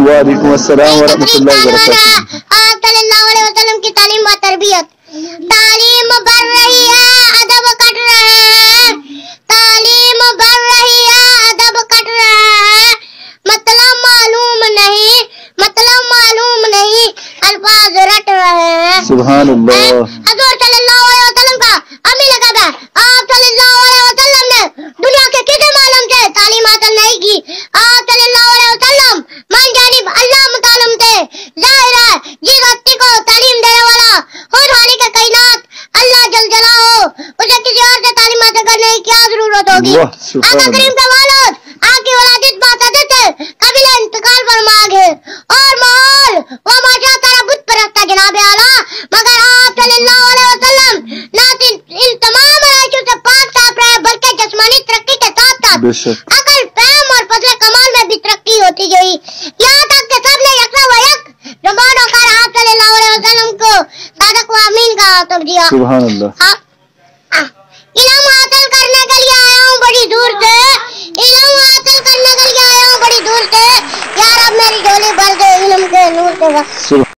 وعلیکم السلام ورحمۃ اللہ وبرکاتہ. آپ صلی اللہ علیہ وسلم کی تعلیم و تربیت. تعلیم بڑھ رہی ہے ادب کٹ رہے ہیں. تعلیم بڑھ رہی ہے ادب کٹ رہے ہیں. مطلب معلوم نہیں الفاظ رٹ رہے ہیں. سبحان اللہ. حضور صلی اللہ علیہ وسلم کا امی لقب ہے. آپ صلی اللہ علیہ وسلم نے دنیا کے کسی معلوم سے تعلیم حاصل نہیں کی. آپ صلی اللہ علیہ وسلم من جانب اللہ متعلم تھے. ظاہر ہے جس ہستی کو تعلیم دینے والا خود خالق کائنات اللہ جل جلالہ اسے کسی اور سے تعلیم حاصل کرنے کی کیا ضرورت ہوگی. آقا کریم کا والد آپ کی ولادت باسعادت ہے قبیلہ انتقال پر ماغ ہے اور ماحول وہ معاشرہ تارا بت پرست ہے جناب اعلیٰ. مگر آپ صلی اللہ علیہ وسلم نہ ان تمام عرائشوں سے پاک صاف رہے بلکہ جسمانی ترقی کے ساتھ ساتھ عقل فہم اور فضل کمال میں بھی ترقی ہوتی گئی. یہاں تک کہ سب نے یکساں و یک زبان و خیر آپ صلی اللہ علیہ وسلم کو صادق و امین کا خطاب دیا. سبحان اللہ. علم حاصل کرنے کے لیے آیا ہوں بڑی دور سے. علم حاصل کرنے کے لیے آیا ہوں بڑی دور سے. یا رب میری جھولی بھر دے علم کے نور سے.